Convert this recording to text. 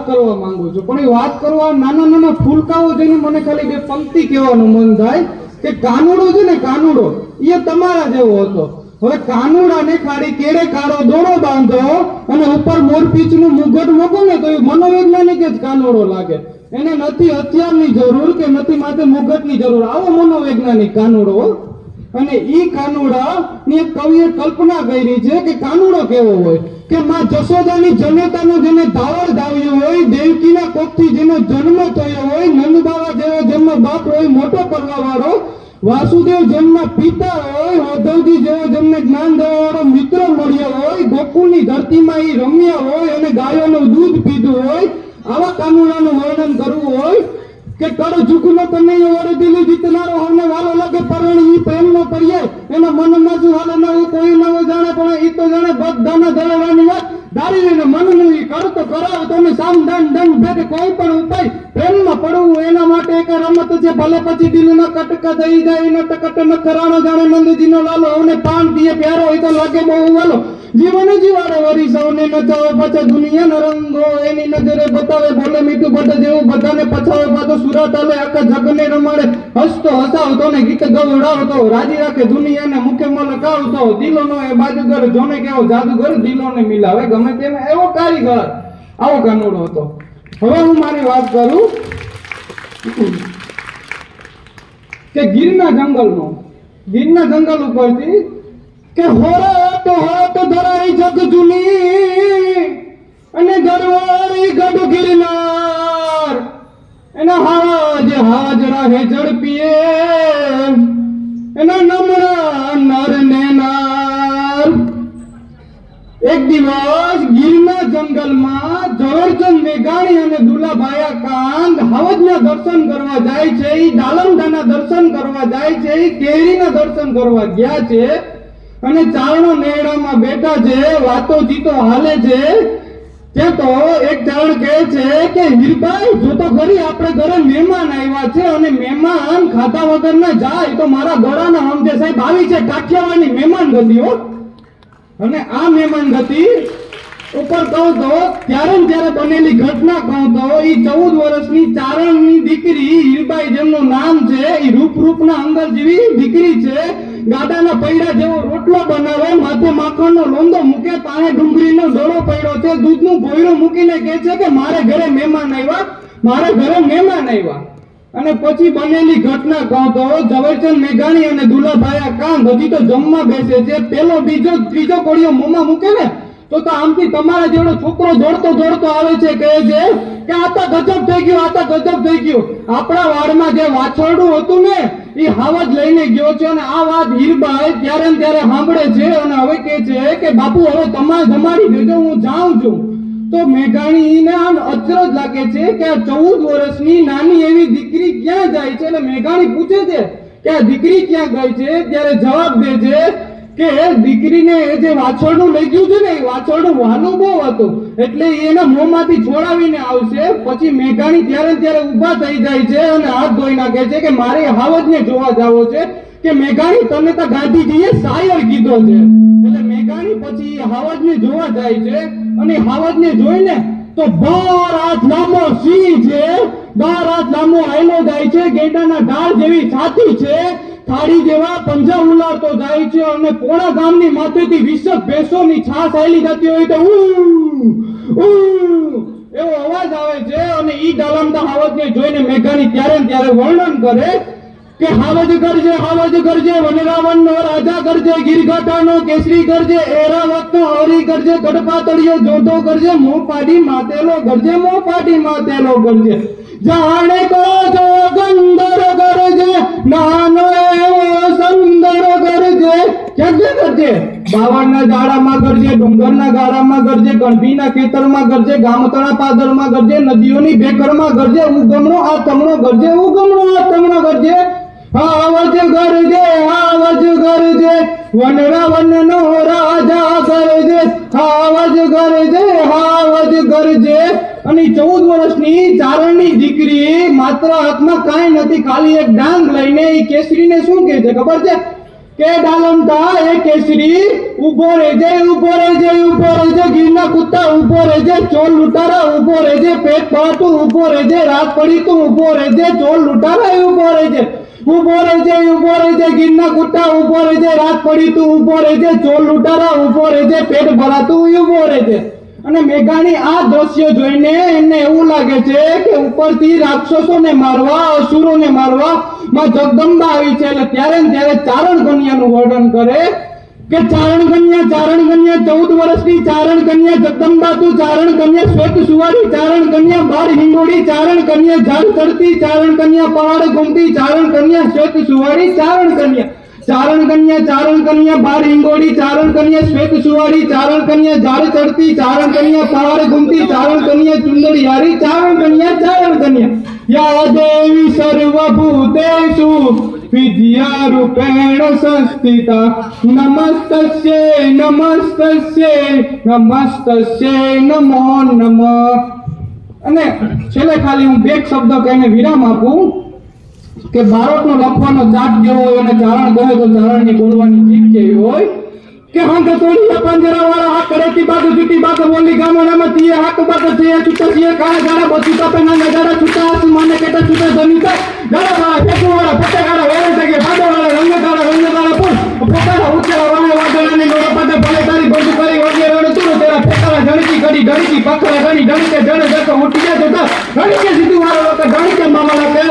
કરવા માંગુ છું, પણ એ વાત કરવા નાના નાના ફૂલકાઓ જોઈને મને ખાલી બે પંક્તિ કહેવાનું મન થાય કે કાનુડો છે ને, કાનુડો એ તમારા જેવો હતો. હવે કાનુડાને ખાલી કેડે કાળો દોરો બાંધો અને ઉપર મોરપીંછનું મુગટ મૂકો ને તો એ મનોવૈજ્ઞાનિક જ કાનુડો લાગે. એને નથી હથિયારની જરૂર કે નથી માથે મુગટની જરૂર, આવો મનોવૈજ્ઞાનિક કાનુડો. અને ઈ કાનુડા ની એક કવિએ કલ્પના કરી છે કે કાનુડો કેવો હોય કે માં જશોદાની જનતાનો જેને ધાવળ ધાવ્યો હોય, દેવકીના કોખથી જેનો જન્મ થયો હોય, નંદબાવા જેવો જેમનો બાપ હોય મોટો કરવા વાળો, વાસુદેવ જેમના પિતા હોય, ઉદ્ધવજી જેવો જેમને જ્ઞાન દેવા વાળો મિત્ર મળ્યો હોય, ગોકુળની ધરતીમાં ઈ રમ્યા હોય અને ગાયોનું દૂધ પીધું હોય, આવા કાનુડાનું વર્ણન કરવું હોય કે કર ઝુકનો કનૈયો વડે દિલી જીતનારો હમને વાલો લાગે પરણી ઈ પ્રેમ નો પર્યાય, એના મનમાં શું હાલે ન કોઈ ન જાણે પણ ઈ તો જાણે બધાના દળવાની વાત ધારી લઈને મનનું ઈ કરતો કરાવ તમે સામ દાન દંડ ભેટે કોઈ પણ ઉપાય પ્રેમમાં પડવું એના માટે એક રમત છે. ભલે પછી દિલના કટકા થઈ જાય એનો ટકટ ન કરાણો જાણે નંદજીનો લાલો, અને પાન પીએ પ્યારો હોય તો લાગે બહુ વાલો, જીવન જીવાડે વરી સૌને નચાવે પાછા દુનિયાના રંગો એની નજરે બતાવે, બોલે મીઠું બટ જેવું બધાને પછાવે, પાછો સુરત આલે આખા જગને રમાડે, હસતો હસાવતો ને ગીત ગવડાવતો, રાજી રાખે દુનિયાને મુખે મલકાવતો, દિલોનો એ બાજુગર જોને કેવો જાદુગર દિલોને મિલાવે ગમે તેમ એવો કારીગર, આવો કાનુડો હતો. હવે હું મારી વાત કરું કે ગીરના જંગલ ઉપરથી કે હોત ધરાઈ જગ જૂની અને ગરવાળી ગઢ ગિરનાર, એના હાજ રાહે ઝડપીએ એના નમરા નર ને નાર. એક દિવસ ગીરના જંગલમાં ઝવેરચંદ મેઘાણી અને દુલાભાયા કાંત હાવજના દર્શન કરવા જાય છે, ડાલમડાના દર્શન કરવા જાય છે, કેરીના દર્શન કરવા ગયા છે અને ચારણો નેડામાં બેઠા છે, વાતો જીતો હાલે છે. ત્યાં તો એક ચારણ કહે છે કે હીરભાઈ જો તો ખરી આપણે ઘરે મહેમાન આવ્યા છે અને મહેમાન ખાધા વગર ના જાય તો મારા ગળાના સમજે સાહેબ આવી છે કાઠિયાવાડની મહેમાન ગતિ હો. અને આ મહેમાન ગતિ ઉપર કહું તો ત્યારે બનેલી ઘટના કહું તો એ 14 વર્ષની ચારણની દીકરી હીરબાઈ જેમનું નામ છે, એ રૂપના અંગર જેવી દીકરી છે, ગાડાના પૈડા જેવો રોટલો બનાવે, માથે માખણનો લોંદો મૂકે, પાણે ડુંગળીનો દોડો પડ્યો છે, દૂધનું ભોયરું મૂકીને કહે છે કે મારે ઘરે મહેમાન આવ્યા. અને પછી બનેલી ઘટના કહું તો ઝવેરચંદ મેઘાણી અને દુલાભાયા કાંત હજી તો જમવા બેસે છે, પેલો બીજો ત્રીજો કોળિયો મોંમાં મૂકે ને તો આમથી તમારા જેવડો છોકરો દોડતો આવે છે, કહે છે કે આ તો ગજબ થઈ ગયું. આપણા વાડમાં જે વાછરડું હતું ને એ હાવજ લઈને ગયો છે અને આ વાત હીરબાઈ ત્યારે સાંભળે છે અને હવે કહે છે કે બાપુ હવે તમારે જમાડી દેજો, હું જાઉં છું. તો મેઘાણીને આમ અચરજ લાગે છે કે આ 14 વર્ષની નાની એવી દીકરી ક્યાં જાય છે, એટલે મેઘાણી પૂછે છે કે આ દીકરી ક્યાં ગઈ છે, ત્યારે જવાબ દે છે કે દીકરીને જે વાછરડું લઈ ગયું છે ને એ વાછરડું વાલું બહુ હતું એટલે એના મોંમાંથી છોડાવીને આવશે. પછી મેઘાણી ત્યારે ઊભા થઈ જાય છે અને હાથ ધોઈ નાખે છે કે મારે હાવજને જોવા જાવો છે કે મેઘાણી તને તો ગાંધીજીએ શાયર કીધો છે. એટલે મેઘાણી પછી હાવજને જોવા જાય છે અને હાવજને જોઈને તો 12 હાથ લાંબો સિંહ છે, 12 હાથ લાંબો આયલો જાય છે, ગેંડાના ઢાળ જેવી છાતી છે, થાળી જેવા પંજા ઉલાળતો જાય છે અને પોણા ગામની માથેથી 20 ભેંસોની છાસ આયલી જતી હોય તો એવો અવાજ આવે છે. અને ઈ ડાલમડા હાવજને જોઈને મેઘાણી ત્યારે વર્ણન કરે કે હાવજ ગરજે વનરાવણનો રાજા ગરજે, ગીરગાંઠાનો કેસરી ગરજે, એરાવતનો હરી ગરજે, ગઢપાતળિયો જોધો ગરજે, મોં પાડી માતેલો ગરજે, જાણે કો જોગંદર ગરજે, નાનો એવો સુંદર ગરજે. ક્યાં ગરજે? બાવળના ઝાડામાં ગરજે, ડુંગરના ગાળામાં ગરજે, ગણભીના ખેતરમાં ગરજે, ગામતળા પાદરમાં ગરજે, નદીઓની ભેખરમાં ગરજે, ઉગમણો આ તમણો ગરજે. હાવજ ગરજે વનરાવનનો રાજા ગરજે, હાવજ ગરજે. અને 14 વર્ષની ચારણની દીકરી માત્ર હાથમાં કાંઈ નથી, ખાલી એક ડાંગ લઈને એ કેસરીને શું કહે છે ખબર છે કે ડાલમડા એ કેસરી ઉભો રહેજે, ગીરના કુત્તા ઉભો રહેજે, ચોર લૂંટારા ઉભો રહેજે, પેટ પળ તું ઊભો રહેજે, રાત પડી તું ઊભો રહેજે, ચોર લૂંટારાય ઊભો રહેજે, ઊભો રહેજે ગીરના ગુટ્ટા ઊભો રહેજે, રાત પડી તું ઊભો રહેજે, ચોર લૂંટારા ઊભો રહેજે, પેટ ભરાતું ઊભો રહેજે. અને મેઘાણી આ દ્રશ્ય જોઈને એમને એવું લાગે છે કે ઉપરથી રાક્ષસોને મારવા, અસુરોને મારવા માં જગદંબા આવી છે. એટલે ત્યારે ને ત્યારે ચારણ કન્યાનું વર્ણન કરે કે ચારણ કન્યા 14 વર્ષની ચારણ કન્યા જગદંબા તું, ચારણ કન્યા શ્વેત સુવાળી, ચારણ કન્યા બાર હિંગોળી, ચારણ કન્યા ઝાડ ચડતી, ચારણ કન્યા પહાડ ઘૂમતી, ચારણ કન્યા શ્વેત સુવાળી, ચારણ કન્યા બાર હિંગોળી, ચારણ કન્યા શ્વેત સુવાળી, ચારણ કન્યા ઝાડ ચડતી, ચારણ કન્યા પહાડ ઘૂમતી, ચારણ કન્યા ચુંદડી હારી, ચારણ કન્યા યા દેવી સર્વભૂતેષુ વિદ્યારૂપેણ સંસ્થિતા નમસ્તસ્યૈ નમો નમઃ. અને છેલ્લે ખાલી હું બે શબ્દ કહીને વિરામ આપું કે બારોટનો લખવાનો ચાટ જેવો હોય અને ચારણ કહે તો ચારણની બોલવાની જીભ જેવી હોય કે હંગ તોડી પાંજરાવાળા હાથ કરેતી બાજુ જુટી બાજુ બોલી ગામડામાં તીએ હાથ બાજુ છે છૂટા છે કાળા ગાડા બચી તાપે ના ગાડા છૂટા આસમાને કેટા છૂટા જમીતા ગાડા વાળા ફેકુવાળા પટ્ટા ગાડા વેરે જગે બાદવાળા રંગકાળા પુર પોતાના ઉચેલા વાળે વાદળાની નોડા પાટે ભલે તારી બંધ કરી વગે રડ તું તેરા ફેકરા જણકી ગડી પકડા ગણી જણે જકો ઉઠી જાય તો ગણી કે સીધું વાળો લોકો ગણી કે મામાના પેર